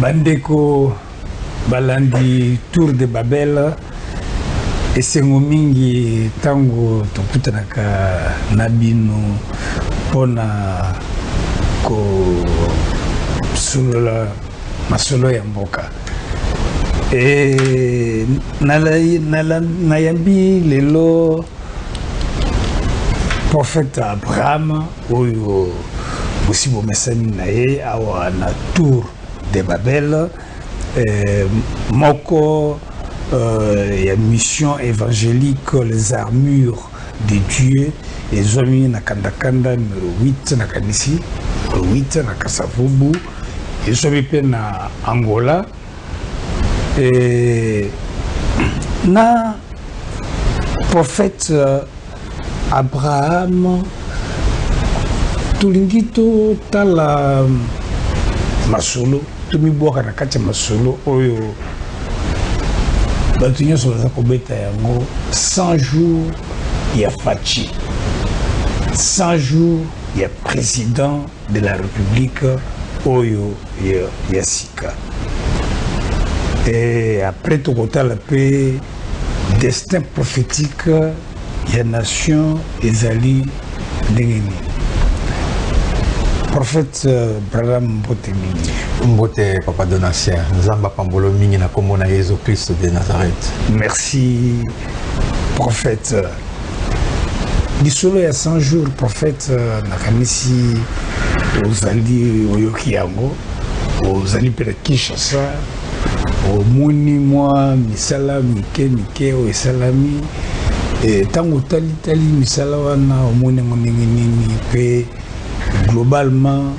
Bandeko balandi Tour de Babel esengo mingi tango tokutanaka nabino pona ko solola masolo ya mboka nayambi lelo prophète Abraham oyo bosi bomesani na ye awa na Tour de Babel moko ya mission évangélique les armures de Dieu et zomi na kandakanda numéro 8 na kanisi 8 na Kasavubu et zomi pe na Angola na prophète Abraham tulingito tala masolo tumiboka na kati masolo oyo batu nyonso baza kobeta yango 100 jours ya Fachi 100 jours ya président de la République oyo ya sika et après tokotala pe destin prophétique ya nation ezali ndenge nini. Prophète Braham Mbote mingi. Mbote Papa Donatien, Nzamba Pambolo mingi na kombo na Yesu Christ de Nazareth. Merci prophète. Disolo ya 100 jours prophète nakanisi ozali oyoki yango ozali pele Kinshasa omoni mwa misala mike o esalami tango tali misala wana omoni ndenge nini pe globalement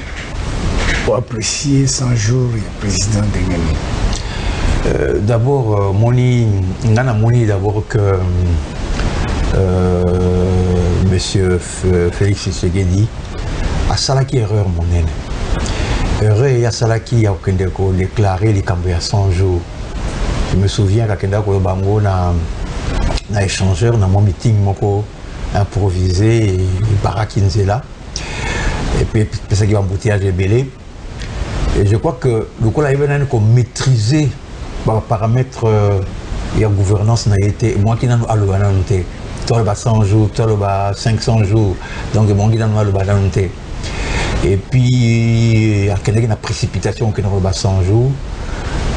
pour apprécier 100 jours le président de Ghana. D'abord moni d'abord que monsieur Félix Tshisekedi a salaki erreur monene. Erreur ya salaki ya okendeko déclarer les cambios à 100 jours. Je me souviens qu'akendako bango na échangeur na mon meeting moko improvisé et Barakinzela. Et puis ça qui va embouteillage de belé. Et je crois que le coup là il vient qu'on maîtriser par paramètres et gouvernance n'a été moi qui n'en a le bananté. Toi le 100 jours, toi le 500 jours. Donc mon qui n'en a le bananté. Et puis il y a une précipitation qui n'en a 100 jours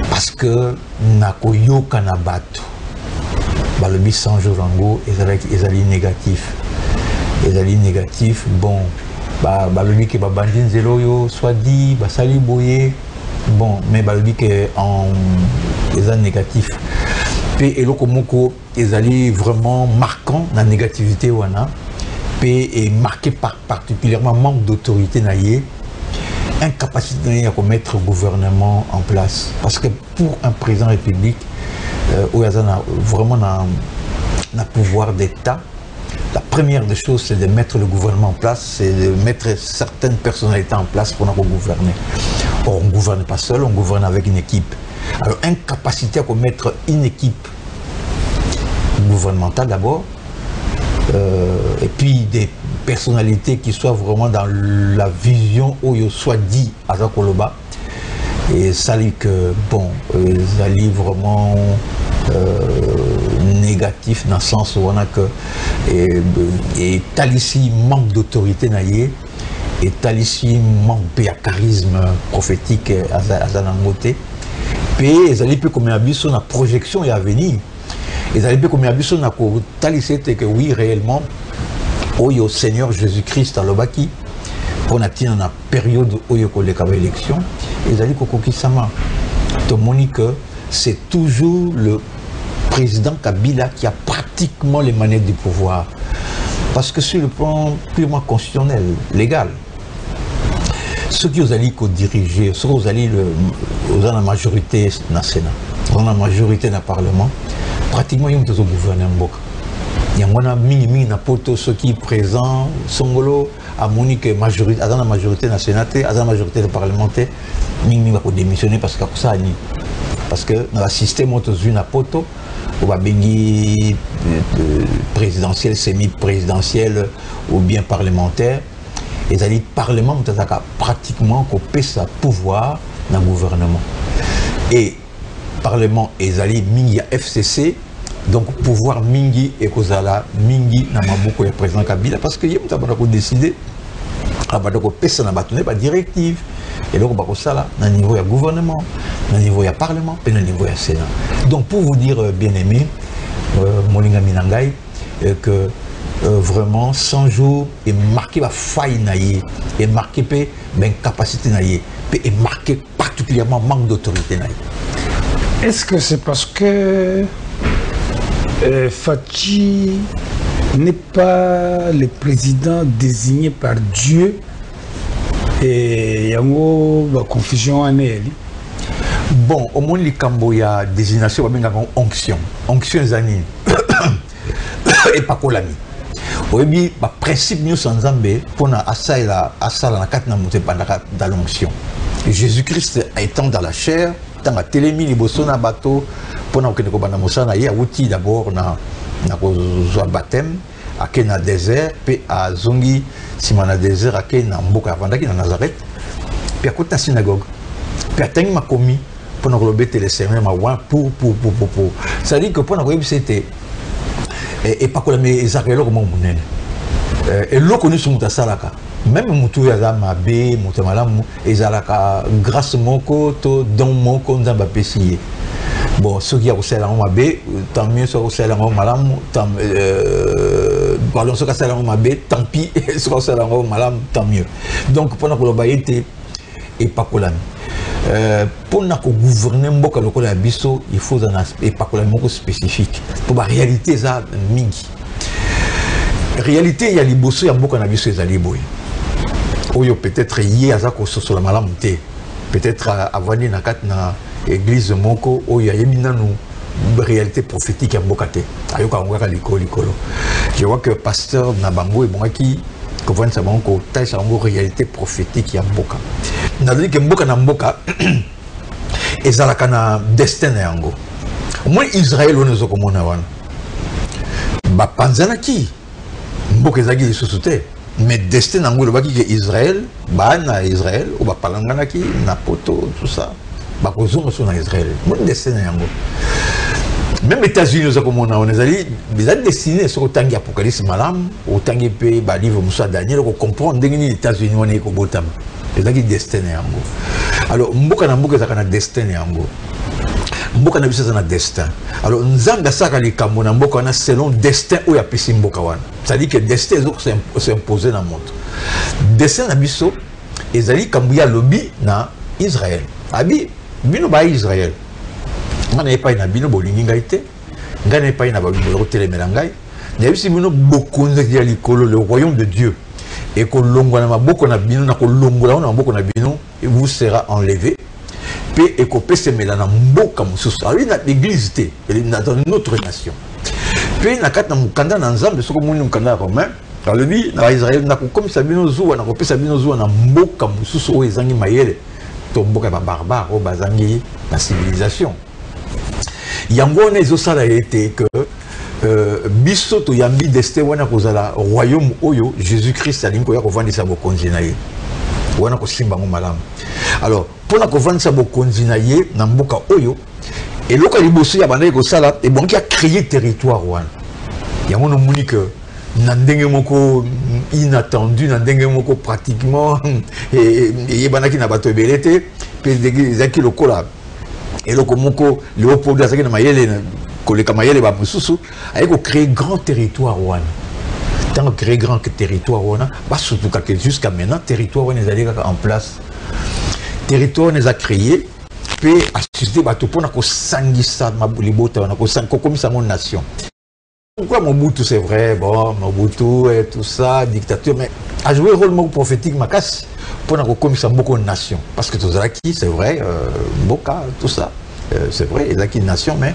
parce que n'a koyo kanabatu. Bah le 100 jours en gros ils allaient négatif. Ils allaient négatif bon. Balobi que bandine zélo yo soit dit sali boye bon mais balobi que en les négatifs puis et lokomoko ils allaient vraiment marquant la négativité wana puis et marqué par particulièrement manque d'autorité naïe incapacité à mettre gouvernement en place parce que pour un président république où il y a vraiment un pouvoir d'état. La première des choses, c'est de mettre le gouvernement en place, c'est de mettre certaines personnalités en place pour nous gouverner. Or, on ne gouverne pas seul, on gouverne avec une équipe. Alors, incapacité à mettre une équipe gouvernementale d'abord, et puis des personnalités qui soient vraiment dans la vision où il soit dit à Zakoloba. Et ça dit que, bon, ça dit vraiment négatif dans le sens où on a que et Talissi manque d'autorité naïe et Talissi manque de charisme prophétique à Zanangote puis ils allaient plus comme un la projection et à venir ils allaient plus comme un biso na ko Talissi était que oui réellement au Seigneur Jésus-Christ à l'obaki pour la période où il y a eu l'élection ils allaient kokokisama to monique c'est toujours le président Kabila qui a pratiquement les manettes du pouvoir. Parce que sur le plan purement constitutionnel, légal, ceux qui ont allé diriger, ceux qui ont allé dans la majorité dans le Sénat, dans la majorité dans le Parlement, pratiquement ils ont gouverné en Boka. Il y a un mini na poto ceux qui sont présents, Songolo, à Monique, majorité, dans la majorité dans le Sénat, dans la majorité des parlementaires, mini va démissionner parce que ça a dit. Parce que dans le système, on a une poto. Ou bengi présidentiel, semi-présidentiel ou bien parlementaire. Et ça dit parlement, pratiquement coupé sa pouvoir dans le gouvernement. et parlement ezali mingi ya FCC, donc pouvoir mingi et kozala mingi na maboko ya président Kabila parce que yemta bana ko décider abana ko pesa na batone ba directive et donc ba ko sala na niveau ya gouvernement, na niveau ya parlement et na niveau ya sénat. Donc pour vous dire bien aimé molinga minangai que vraiment 100 jours est marqué la faille naïe et marqué pe ben capacité naïe et marqué particulièrement manque d'autorité naïe. Est-ce que c'est parce que Fachi n'est pas le président désigné par Dieu et il y a une confusion en elle? Bon, au moins, il y a désignation, il y a une onction. Onction, c'est et pas qu'on l'a mis. Oui, le principe nous sommes pour na asala na katna monte dans l'onction. Jésus-Christ étant dans la chair, dans la télémie, les bossons na bateau, pour na okene ko bana mosana ya outil d'abord na ko zo baptême, à na désert, puis à zongi simana désert à na mboka vandaki na Nazareth, puis à côté la synagogue, puis à tengi makomi pour na robete les sermons ma wa pour. Ça dit que pour na ko c'était et pas que les Israéliens comme monene et l'eau connu sur Moutasalaka même Moutou Yazama B Moutamalam Ezalaka grâce moko to don moko nzamba pesiye bon ceux qui a reçu la B tant mieux ceux qui a reçu la malam tant pardon ceux qui a reçu la B tant pis ceux qui a reçu la malam tant mieux donc pendant que le bail était et pas que pour gouverner mboka lokola ya biso il faut un aspect pas que moko spécifique pour la réalité ça mingi réalité il y a liboso ya mboka na biso ezali boy oyo peut-être yé azako sosola malamu te peut-être avani na kat na église moko oyo yebi nanu réalité prophétique ya mboka te ayoka ngaka likolo je vois que pasteur na bango et bongaki que vous savez que c'est une réalité prophétique qui a mboka. N'a-dit que mboka na mboka et ça la kana destin yango. Moi Israël on est comme on a wan. Ba panzana ki mboka ezaki susute mais destin yango le baki que Israël ba na Israël ou ba palangana ki na poto tout ça ba kozonga sur na Israël. Mon destin yango. Même les États-Unis, on est allé destiné sur autant d'Apocalypse malam, autant de livre Moussa Daniel, on comprend que les États-Unis on est au botam. C'est qui destiné yango. Alors mboka na mboka zakana destiné yango. Mboka na bisa na destin. Alors nzanga saka likambo na mboka na selon destin ou ya pesi mboka wana. C'est-à-dire que destin c'est imposé na monde. Destin na biso ezali kambuya lobby na Israël. Abi bino ba Israël. Je n'ai pas une bino bolingi ngaite, je n'ai pas une babino telemelangai. Il y a aussi beaucoup de le royaume de Dieu. Et que l'ongwana beaucoup na bino na ko longola na beaucoup na bino vous sera enlevé. Puis et que pese melana mboka mususu. Alors il y a l'église té, dans notre nation. Puis na kat na mukanda na nzambe soko muni mukanda romain. Alors lui na Israël na ko comme sabino zuwa na ko pesa bino zuwa na mboka mususu o ezangi mayele. To mboka ba barbare o bazangi la civilisation. Yango ne zo sala été que biso to yambi destin wana kozala royaume oyo Jésus-Christ alinko ya kovandisa bokonzi na ye wana ko simba ngo malamu. Alors pour na kovandisa bokonzi na ye na mboka oyo eloko liboso ya bana ko sala et bon qui a créé territoire wana yango no moni que na ndenge moko inattendu na ndenge moko pratiquement et banaki na bato belete pe zaki lokola et le komoko Léopold Azaki na mayele koleka mayele ba mususu ayeko créer grand territoire wana tant créer grand territoire wana ba surtout que jusqu'à maintenant territoire wana ezali en place territoire wana a créé puis assister bato pona ko sangisa mabulibota wana ko sanko comme ça mon nation. Pourquoi Mobutu c'est vrai bon Mobutu et tout ça dictature mais a joué un rôle prophétique makasi pour nous comme ça beaucoup de nations parce que tout ça qui c'est vrai Boka tout ça c'est vrai il y a qui nation mais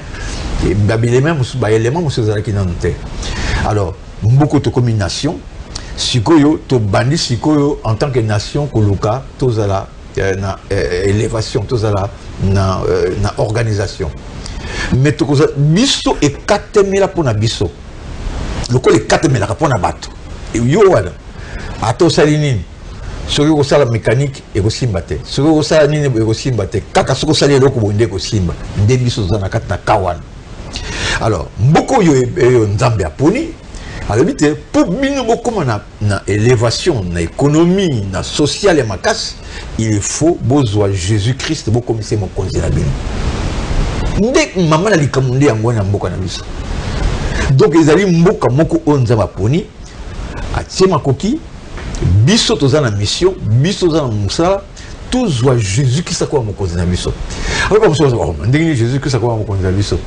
les mêmes éléments monsieur Zalaki dans terre alors beaucoup de comme nation sikoyo to bandi sikoyo en tant que nation koluka tozala na élévation tozala na organisation mais to koza biso et 4000 pour na biso le ko les 4000 pour na bato et yo wala ato salinini soki okosala mécanique ekosimba te soki okosala nini ekosimba te kaka soki osali eloko boye nde ekosimba nde biso toza na kati na ka wana. Alors mboka oyo nzambe aponi alobi te mpo bino bokóma na élévation na économie na social ya makasi il faut bozwa Jésus-Christ bokomisa mokonzi na bino nde mama na likambo nde yango na mboka na biso. Donc ezali mboka moko oyo nzambe aponi atie makoki biso toza na mission biso toza na mosala tozwa Jésus-Christ akoba mokonzi na biso. Alors bamoso ndenge Jésus-Christ akoba mokonzi na biso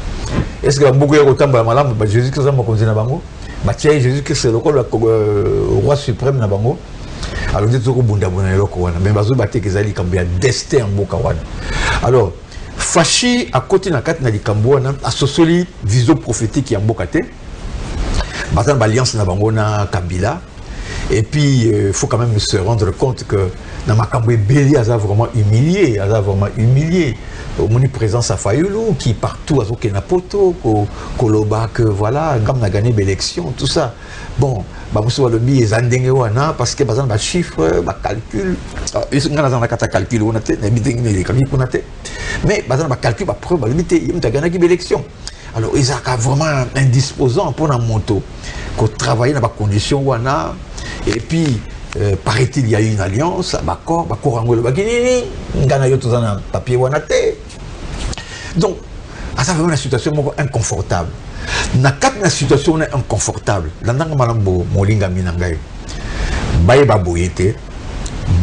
est-ce que bamboka ya kotambola malamu ba Jésus-Christ aza mokonzi na bango batia Jésus-Christ lokola roi suprême na bango. Alors nde tokobundabunda na eloko wana me bazoyeba te ezali likambo ya destin ya mboka wana. Alors Fachi akoti na kati na likambo wana asosoli vision prophétique ya mboka te baza na alliance na bango na Kabila. Et puis il faut quand même se rendre compte que dans makambo ebeli aza vraiment humilié au moni présence à Fayulu qui partout à Zokena Poto koloba que voilà comme na gagné l'élection tout ça. Bon ba muso balobi ezandenge wana parce que bazana ba chiffre ba calcul ngana za na kata calcul wana te na bitingi ne kami kuna te mais bazana ba calcul ba preuve balobi te yim ta gagné l'élection. Alors ils a vraiment indisposant pour na moto ko travailler dans ba condition wana. Et puis paraît-il il y a eu une alliance bakor angolo bakini ngana yo tozana papier wana te. Donc ça vraiment une situation inconfortable. Na kat na situation inconfortable landanga malambo molinga minangai baye baboyete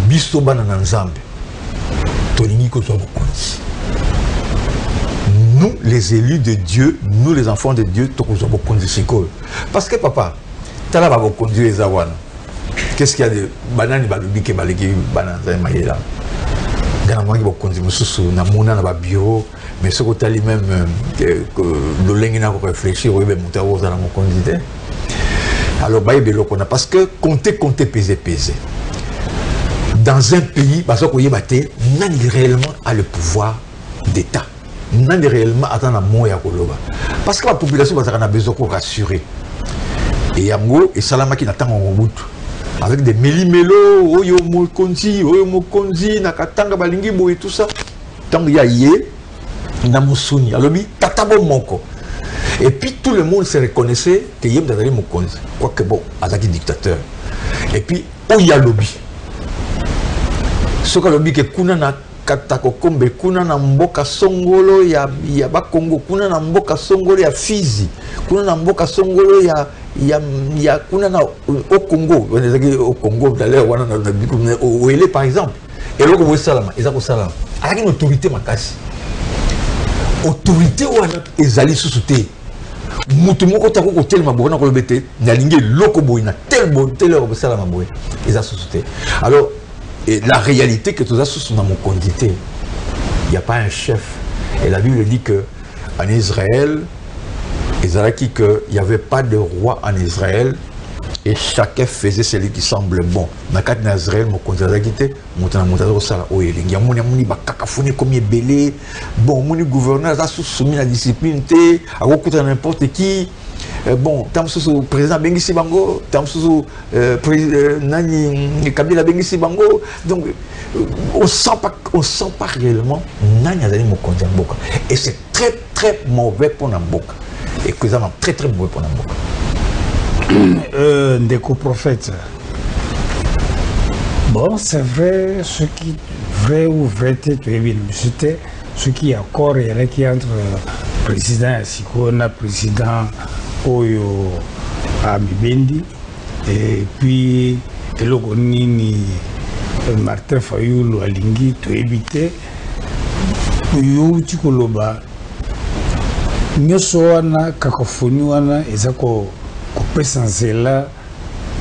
biso bana na nzambe tolingi ko zo bokonzi. Nous les élus de Dieu, nous les enfants de Dieu tokozo bokonzi sikoyo. Parce que papa tala ba bokonzi les awana. Qu'est-ce qu'il y a de banane balobi ke baleki banana mayela. Gana mwangi bokonzi mususu na mona na ba bureau mais ce côté lui même le lengina ko réfléchir oui ben mutawo za na mokonzi te. Alors baye beloko na parce que compter peser. Dans un pays bazoko yeba te nani réellement a le pouvoir d'état. Nani réellement attend na moya koloba. Parce que la population bazaka na besoin ko rassurer. Et yango et salama ki natanga ngobutu. Avec des méli-mélo, oyo mokonzi, nakatanga balingi boy tout ça. Tant il y a yé, na musuni, alobi tatabo moko. Et puis tout le monde se reconnaissait que yem dadali mokonzi. Quoique bon, azaki dictateur. Et puis oya lobi. Soka lobi ke kuna na katako kombe, kuna na mboka songolo ya Bakongo, kuna na mboka songolo ya Fizi, kuna na mboka songolo ya kuna na au Congo, au Congo d'ailleurs wana na au Ele par exemple. Et là ko salama, ezako salama. Avec une autorité makasi. Autorité wana ezali susute. Mutu moko tako ko telma bona ko lobete na linge loko boina tel ko salama boy. Eza susute. Alors et la réalité que tous sont dans mon condité, il n'y a pas un chef. Et la Bible dit que en Israël, il n'y avait pas de roi en Israël et chacun faisait celui qui semble bon. Dans le cas d'Israël, mon condité, mon il y a mon comme belé, bon, mon gouverneur a soumis la discipline, a recours à n'importe qui. Bon, tam sous président Bengisi Bango, tam sous Nani Kabila Bengisi Bango, donc on sent pas réellement Nani Azali Mokonzi Mboka. Et c'est très mauvais pour Namboka. Et que ça va très mauvais pour Namboka. Ndeko prophète. Bon, c'est vrai, ce qui vrai ou vrai c'était ce qui est encore qui entre président Sikona, président Oyo Amibendi et puis eloko nini Martin Fayulu alingi to éviter yo tikoloba nyoso wana kakofoni wana ezako kopesa nzela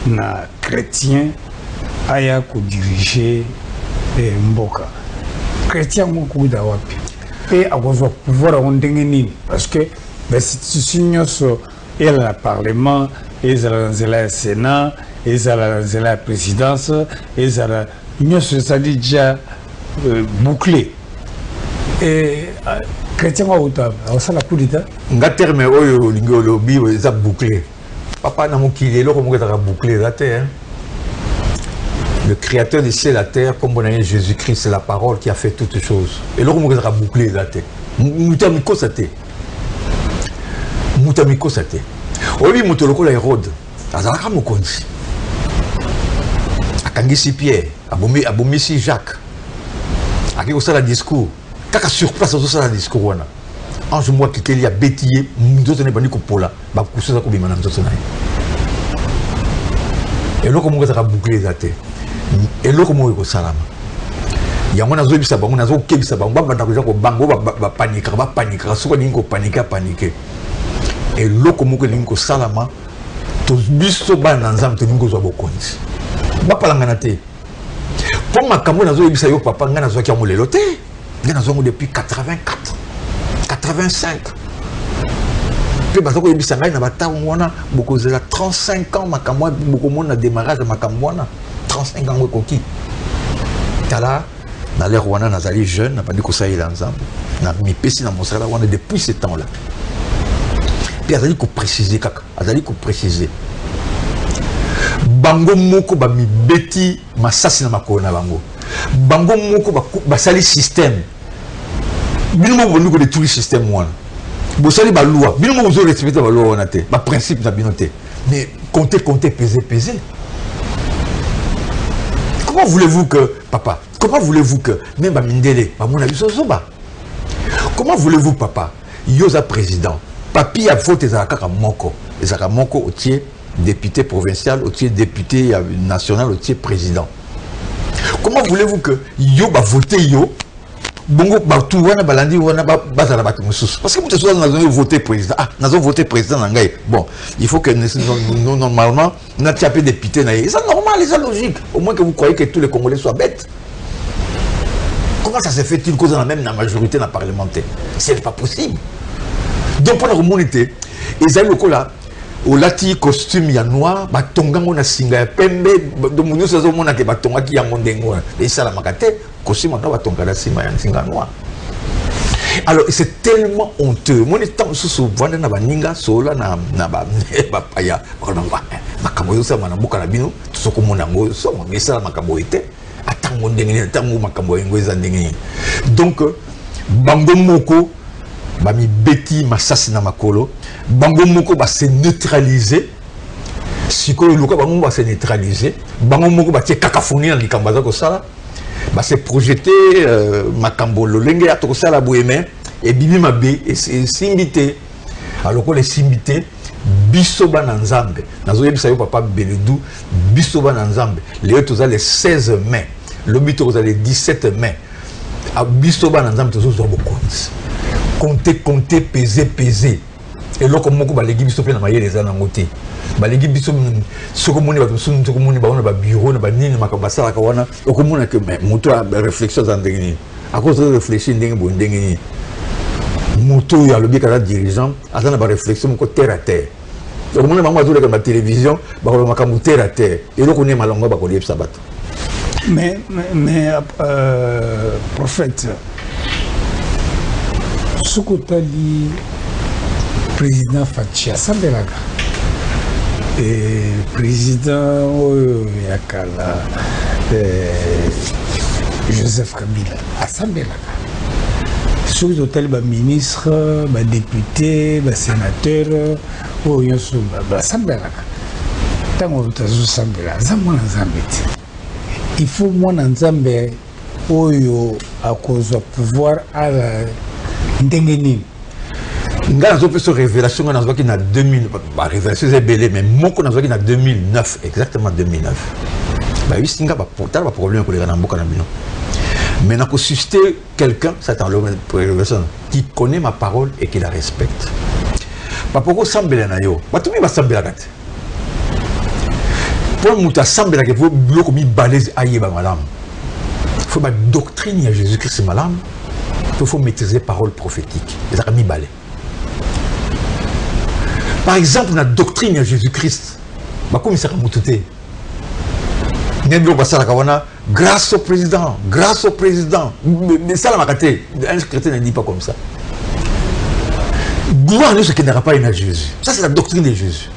na chrétien aya ko diriger mboka chrétien moko da wapi pe akozwa pouvoir ondenge nini parce que l'institution nyoso et le Parlement, et le Sénat, et la présidence, et l'Union c'est déjà bouclé. Et chrétien autant, ça la coup d'état. Nga terme oyo lingolo bi ça bouclé. Papa na mokili lo ko mo ka bouclé la terre. le créateur des cieux et la terre, comme on a dit Jésus-Christ, c'est la parole qui a fait toutes choses. Et là, on a bouclé la tête. Moutamiko sate. Moutamiko sate. Oui, Moutoloko la Hérode. Azalaka Mokonzi. Akangisi Pierre. Abomisi Jacques. Aki osala discours. Kaka sur place osala discours wana. Ange moi qui a bétillé, nous ne pas dit pola. Ba kusuza ko bimana nzoto na. Et là comment ça boucler la tête. Et là comment ko salama. Yango nazo bisa bango nazo kebisa bango ba ndako jako bango ba paniquer soka ningo paniquer. Et là comment ko ningo salama to biso ba nanzam to ningo zo bokonzi. Ba palangana te. Pour ma camo nazo bisa yo papa ngana zo ki amolelo te. Ngana zo depuis 84. 85. Puis parce que bisa ngai na batamu wana bokozela 35 ans makamwa bokomona démarrage makamwana 35 ans koki. Tala na l'air wana nazali jeune na pandi ko saïla ensemble na mi pesi na mosala wana depuis ce temps là. Puis azali ko préciser kaka, azali ko préciser. Bango moko ba mi beti masasi na makolo na bango. Bango moko ba sali système. Bino mo bonu ko de tout le système wana. Bo sali ba loi, bino mo zo respecter ba loi wana te, ba principe na bino te. Mais compter peser. Comment voulez-vous que papa, comment voulez-vous que même ba mindele, ba mona biso zoba. Comment voulez-vous papa, yoza président, papi a faute ezaka moko, ezaka moko otier député provincial, otier député national, otier président. Comment voulez-vous que yo ba voter yo bongo ba tout wana balandi wana ba bazala batu mususu parce que mutu soza nazo voter président nazo voter président nangai bon il faut que nous normalement na tiapé député na c'est normal c'est logique au moins que vous croyez que tous les Congolais soient bêtes. Comment ça se fait-il cause dans la même majorité dans parlementaire? C'est pas possible. Donc pour la communauté ils ont là au lati costume ya noir batonga ngona singa ya pembe do munyo sazo mona ke batonga ki ya mondengo et ça la makate costume na batonga la singa ya singa noir. Alors c'est tellement honteux mon temps sous vendre na baninga sola na ba paya kolonga makambo yo sa mana buka na bino tsoko mona ngo so mais ça makambo ete atango ndenge atango makambo ngo ezandenge. Donc bango moko ba mi beti masasi na makolo bango moko ba se neutraliser sikoyo luka bango ba se neutraliser bango moko ba tie kakafoni na likambo za ko sala ba se projeter makambo lolenge ya to sala boyeme et bibi mabe et simbité alors que les simbité biso ba na nzambe nazo yebisa yo papa Beledou biso ba na nzambe les autres les 16 mai le bito aux les 17 mai a biso ba na nzambe to zo bokonzi compter peser et là comme moko ba legi biso pe na mayele za na ngote ba legi biso soko moni ba biso soko moni ba ona ba bureau na ba nini makaba sala ka wana okomona que moto a réflexion za ndenge à cause de réfléchir ndenge bo ndenge moto ya lobi ka dirigeant azana ba réflexion ko terre à terre okomona bango azole ka ba télévision ba ko makambo terre à terre et là connait malongo ba ko liepsa bato mais prophète Sukutali président Fachi asambelaka et président yakala Joseph Kabila asambelaka Sukutali ba ministre ba député ba sénateur oyo nyonso basambelaka tango tazo sambela zamona nzambe il faut mwana nzambe oyo akozwa pouvoir ala ndenge nini nga nazo pe so révélation nga nazo ki na 2000 ba révélation c'est belé mais moko nazo ki na 2009 exactement 2009 ba wisinga ba portal ba problème ko le na mboka na bino mais na ko susciter quelqu'un ça dans le révélation qui connaît ma parole et qui la respecte pas pourquoi sambela na yo ba tumi ba sambela kat pour muta sambela ke vo bloko mi balèze ayeba malam faut ma doctrine à Jésus-Christ c'est malam il faut maîtriser parole prophétique les amis balé par exemple la doctrine à Jésus-Christ bah comme ça mutute n'emblo basala kawana grâce au président mais ça la makate un chrétien ne dit pas comme ça gloire ne se qui n'aura pas une à Jésus ça c'est la doctrine de Jésus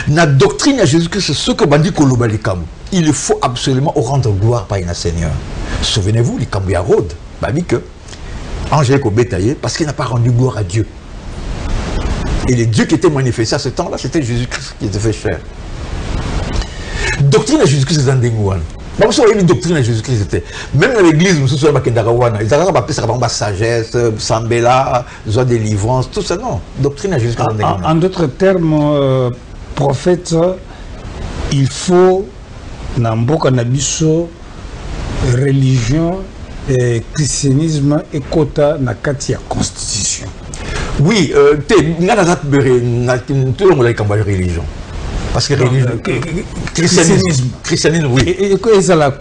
La doctrine à Jésus-Christ, c'est ce que Bandi Koloba les Kamou. Il faut absolument rendre gloire par un Seigneur. Souvenez-vous, les Kamou Yarod, Bandi que Angèle Kobetaye, parce qu'il n'a pas rendu gloire à Dieu. Et les dieux qui étaient manifestés à ce temps-là, c'était Jésus-Christ qui était fait chair. Doctrine à Jésus-Christ, c'est un déngouan. Bon, ça, une doctrine à Jésus-Christ, c'était. Même dans l'église, nous sommes ils ont la sagesse, Sambela, joie de délivrance, tout ça, non. Doctrine à Jésus-Christ. En d'autres termes, prophète, il faut, dans Mboka Nabiso, religion, et christianisme et quota na katia constitution. Oui, tout le monde a religion. Parce que religion, christianisme, oui. Et quoi est la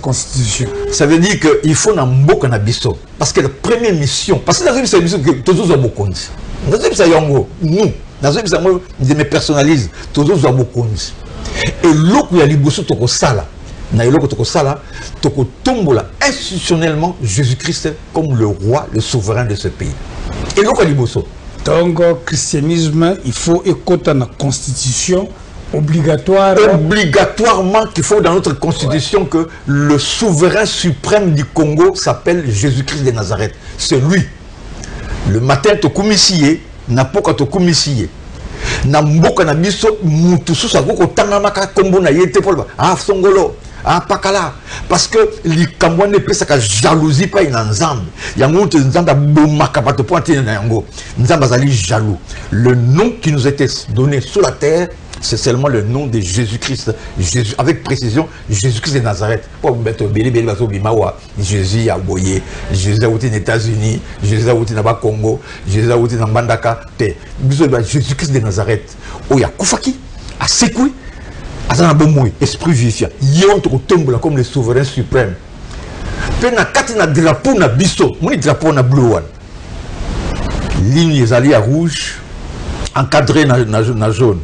constitution? Ça veut dire qu'il faut un mboka na biso. Parce que la première mission, parce que dans une mission que tous nous avons compte. Dans une mission, nous, dans une mission, je me personnalise, tous nous avons compte. Et l'autre, il y a l'ibousso toko sala. Na eloko toko sala, toko tombola institutionnellement Jésus-Christ comme le roi, le souverain de ce pays. Et l'autre, il y a l'ibousso. Donc, christianisme, il faut écouter la constitution obligatoire. Obligatoirement qu'il faut dans notre constitution que le souverain suprême du Congo s'appelle Jésus-Christ de Nazareth. C'est lui. Le matin, tu commissions, n'a pas tu commissions. Na mboka na biso mutusu sa ko tangamaka kombo na yete polba. Ah songolo. Ah, pakala. Parce que les Cambouans ne peuvent pas jalousie pas une ensemble. Il y a un autre ensemble de pointer dans yango. Nous sommes jaloux. Le nom qui nous a été donné sur la terre, c'est seulement le nom de Jésus-Christ. Jésus, avec précision, Jésus-Christ de Nazareth. Jésus a boyé, Jésus a été aux États-Unis, Jésus a été au Congo, Jésus a été dans Bandaka. Jésus-Christ de Nazareth. Oh, il y a Koufaki, à Sekoui. Esprit vivifiant, yon to tombe comme le souverain suprême. Pe na kati na drapeau na biso, moni drapeau na bleu one. Ligne ezali à rouge, encadré na jaune.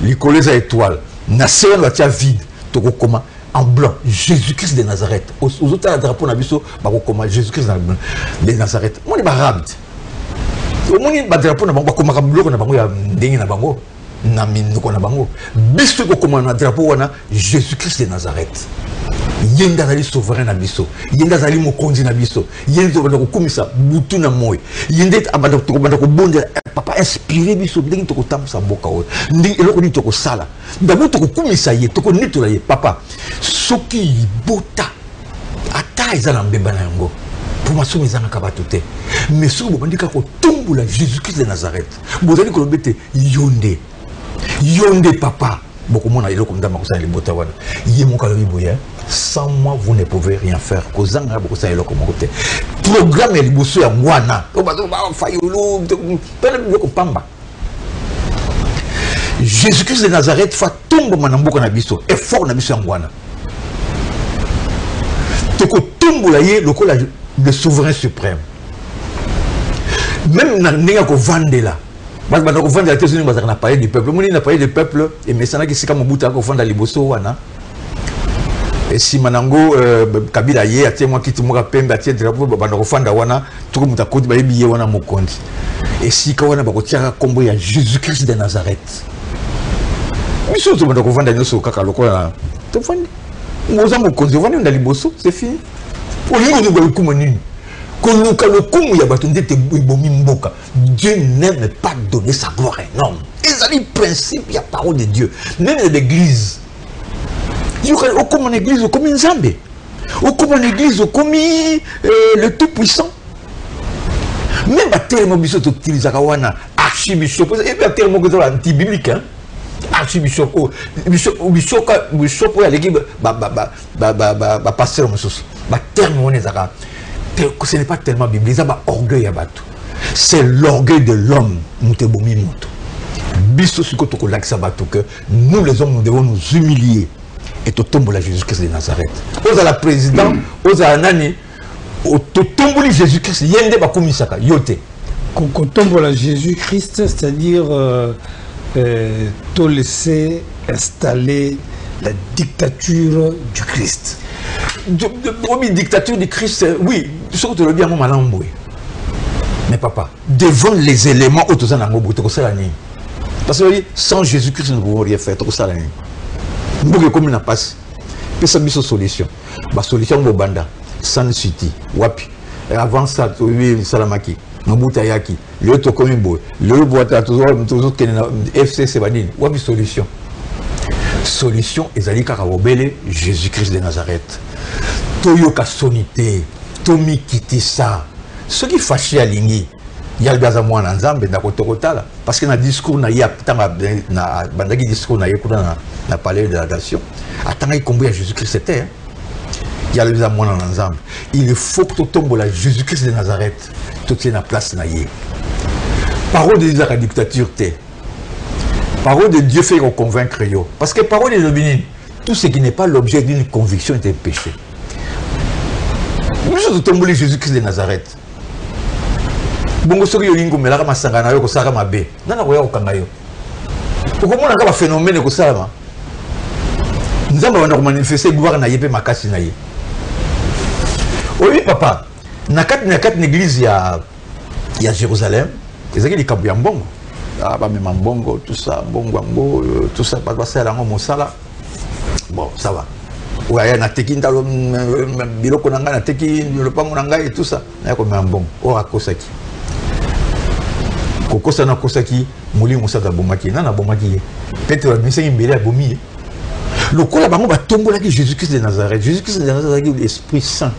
Licolés à étoile, na serre la tia vide, to comment en blanc, Jésus-Christ de Nazareth. Aux autres la drapeau na biso, ba comment Jésus-Christ de Nazareth. Moni ba rabd. Moni ba drapeau na bango comme bleu na bango ya ndenge na bango. Biso ko na drapeau wana Jésus-Christ de Nazareth. Yenda zali souverain na biso. Yenda zali mokonzi na biso. Yenda ko kumisa butu na moy. Yenda abanda ko bonde papa inspiré biso ndenge to ko tamsa mboka o. Ndenge eloko ni to ko sala. D'abord to ko kumisa ye, to ko netola ye papa. Soki bota ata ezala mbemba na yango. Pour moi, ce n'est pas tout. Mais ce que vous dites, c'est Jésus-Christ de Nazareth. Vous allez dire Yonde. Yonde papa. Beaucoup de monde a dit comme ça, les botawana. Sans moi, vous ne pouvez rien faire. Programme est le à Mwana. Jésus-Christ de Nazareth fait tomber Manamboka Nabiso. Et fort Nabiso à Mwana. Toko tombe le souverain suprême. Même dans les Vandela. Parce que dans les États-Unis, on a parlé du peuple. On a parlé du peuple. Et maintenant, c'est comme Mobuta qui a Liboso. Et si Manango, Kabila y est, moi qui te mourra peine, bâtir drapeau, Bandaro Fanda Wana, tout le monde a côté, Baby Wana Mokondi. Et si Kawana Bakotia Combo, il y a Jésus-Christ de Nazareth. Mais surtout, Bandaro Fanda Nyoso, Kakaloko, tu vois, nous avons Mokondi, on a Liboso, c'est fini. Dieu n'aime pas donner sa gloire énorme. Ils ont le principe, il y a parole de Dieu. Même l'église. Il y a comme une église, comme une Zambé. Ou comme une église, comme le Tout-Puissant. Même à terme, il utilise archibishop. Et à terme, il anti-biblique. Archibishop, bishop, il y a l'équipe, pasteur, ce n'est pas tellement biblique, c'est orgueil. C'est l'orgueil de l'homme. Nous les hommes, nous devons nous humilier. Et tu tombes la Jésus-Christ de Nazareth. Aux à la présidente, aux à Nani, tu tombes la Jésus-Christ, il y a un débat comme ça, yote. Quand on tombe la Jésus-Christ, c'est-à-dire te laisser installer la dictature du Christ. La dictature du Christ, oui, surtout le bien malamboué. Mais papa, devant les éléments autour de l'année, Parce que sans Jésus-Christ, nous ne pouvons rien faire. Tout ça, nous pouvons comme une passe. Puis ça, c'est une solution. La solution, c'est Banda, San City, Wapi. Avant ça, oui, Salamaki, Mabutayaki, le Tokomimbo, le Boata, toujours FC Sebanine. Wapi solution. Solution, Ezali Karabobele, Jésus-Christ de Nazareth. Toyoka Sonité, Tomi Kitissa. Ce qui fâché à Lingi, il y a le gaz à moi en Nzambe, parce que dans le discours, il y a un discours dans palais de la nation. Attends, combien Jésus-Christ c'était. Il y a le gaz à moi en Nzambe. Il faut que tu tombes là, Jésus-Christ de Nazareth, tout est dans la place. Parole de la dictature, parole de Dieu fait qu'on convaincre. Parce que parole de l'obénie, tout ce qui n'est pas l'objet d'une conviction est un péché. Nous sommes tombés Jésus-Christ de Nazareth. Bongo soki yolingo melaka masanga na yo ko saka mabe. Nana ko ya ko kanga yo. Okomona ka ba phénomène ko salama. Nzamba wana ko manifester gloire na yepe makasi na ye. Oui papa, na kat l'église ya Jérusalem, ezaki likabu ya mbongo. Ah ba même mbongo tout ça, mbongo tout ça pas passer la ngo mosala. Bon, ça va. Ouais, na teki ndalo biloko nanga na teki le pango nanga et tout ça. Na ko même mbongo. O akosaki. Kokosa na kosaki muli musaka bomaki na bomaki peut-être la mission imbele a bomi le kola bango ba tombola ki Jésus-Christ de Nazareth. Jésus-Christ de Nazareth est l'Esprit Saint,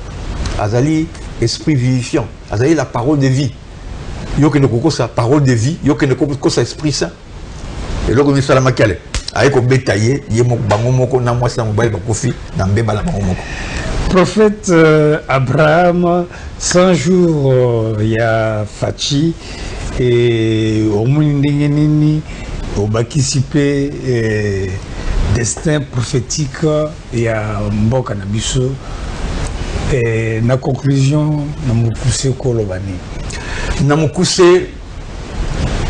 azali esprit vivifiant, azali la parole de vie. Yo que ne kokosa parole de vie, yo que ne kokosa Esprit Saint. Et là comme ça la makale ay ko betaye yemo bango moko na mwasa mobile ba kofi na mbeba la bango moko. Prophète Abraham, 100 jours il y a Fachi et au Mounindengeni, au Bakisipe, destin prophétique, il y a Mboka Nabiso. Et la conclusion, Namukuse Kolobani. Namukuse,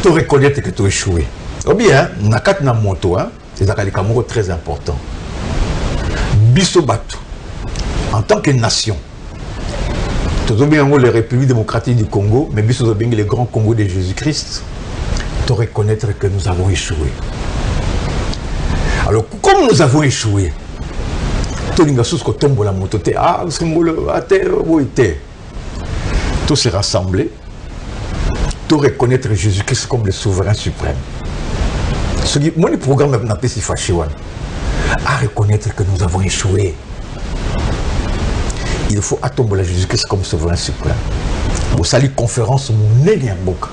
tu reconnaître que tu as échoué. Ou bien, Nakat Namoto, c'est un très important. Biso Batu, en tant que nation, tous les républiques démocratiques du Congo, mais aussi les grands Congo de Jésus-Christ, de reconnaître que nous avons échoué. Alors, comme nous avons échoué, tous se rassembler, de reconnaître Jésus-Christ comme le souverain suprême. Ce qui, mon programme n'a pas si fâché, à reconnaître que nous avons échoué. Il faut attendre Jésus-Christ comme souverain suprême. Vous saluez conférence mon nez en boca.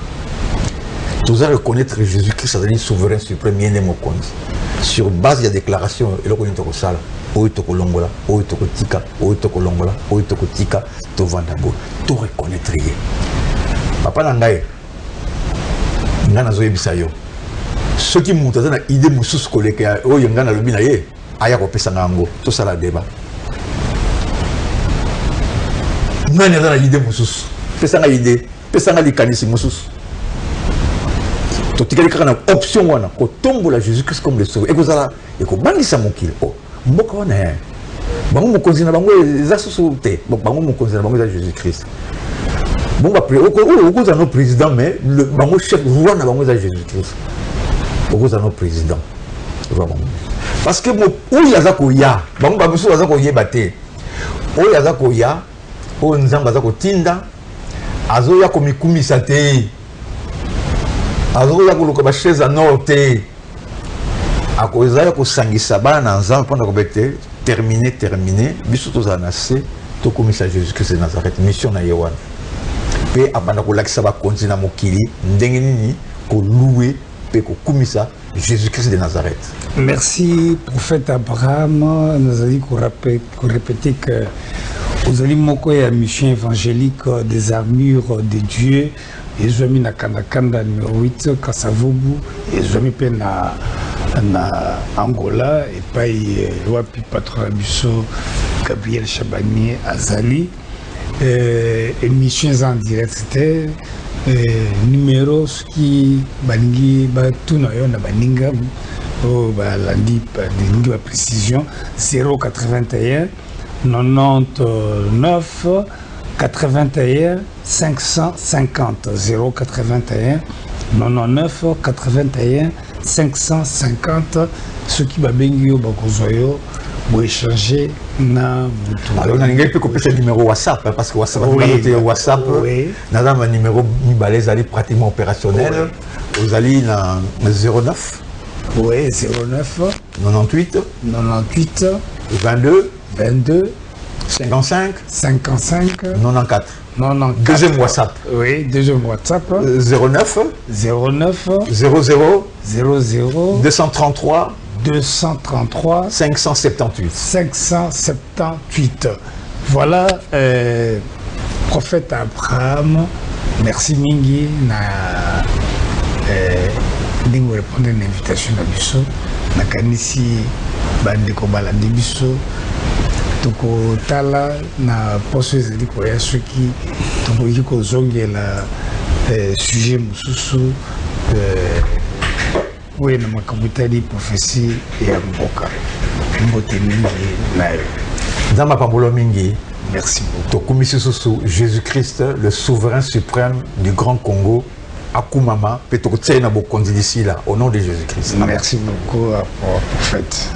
Vous allez reconnaître Jésus-Christ comme souverain suprême. Sur base de la déclaration, il faut que vous saluez. Oitokolongola, oitokotika, oitokolongola, oitokotika, tovandabo. Tout reconnaître. Papa Nangaye, Nana Zoyebisayo. Ceux qui montent dans l'idée de sous collègue, oh Yangana Lubinaye, Ayako Pesangango, tout ça la débat. Nani dans l'idée Moussous, Pesanga idée, Pesanga Likanisi Moussous. Totika Likana option wana, ko tombo la Jésus-Christ comme le sauveur. Et que ça, et que Bangisa Mokil, oh, Mboka wana, Bango Mokonzina Bango, les associés, Bango Mokonzina Bango, Jésus-Christ. Bon, après, au cause de nos présidents, mais le Bango chef roi n'a pas Jésus-Christ. Au cause de nos présidents. Parce que où il y a Zakoya, Bango Babusu Zakoye Bate, où il y a Zakoya, où Nzamba Zakotinda, Azoya Komikumi Sate, Azoya Kolokoba chaise à Norte, à cause de Sangissaba, Nzamba, pendant que terminé, Bissou Tozanase, Tokomisa Jésus-Christ de Nazareth, mission na Yewan. Et abanda ko lakisa ba kontina mokili ndenge nini ko louer pe ko kumisa Jésus-Christ de Nazareth. Merci prophète Abraham, nous allons répéter que vous allez moko ya mission évangélique des armures de Dieu et Zomi na kanda numéro 8 Kasavubu et Zomi pe na Angola et puis wapi patron biso Gabriel Chabani Azali. Émissions en direct, c'était numéro qui balingi batuna na baninga balandi balingi ba précision 081 99 81 550 081 99 81 550 ceux qui babengi yo bakozoyo pour échanger na alors on a pas copier ce numéro WhatsApp hein, parce que WhatsApp WhatsApp nada un numéro balèze ali pratiquement opérationnel vous allez dans 09 oui 09 98 22 55 94 deuxième WhatsApp. Oui, deuxième WhatsApp. 09 00 233 578. Voilà, prophète Abraham, merci Mingi, nous répondre à l'invitation de Bisso, na kanisi bandeko balandi biso. Toko tala na poso ezali koya soki tokoki kozongela sujet mosusu oyo na makambo etali prophétie ya mboka mbote mingi nayo nzambe apambolo mingi. Merci beaucoup. Tokumisi susu Jésus-Christ le souverain suprême du Grand Congo akumama pe tokotia na bokonzi d'ici là au nom de Jésus-Christ. Merci beaucoup pour prophète.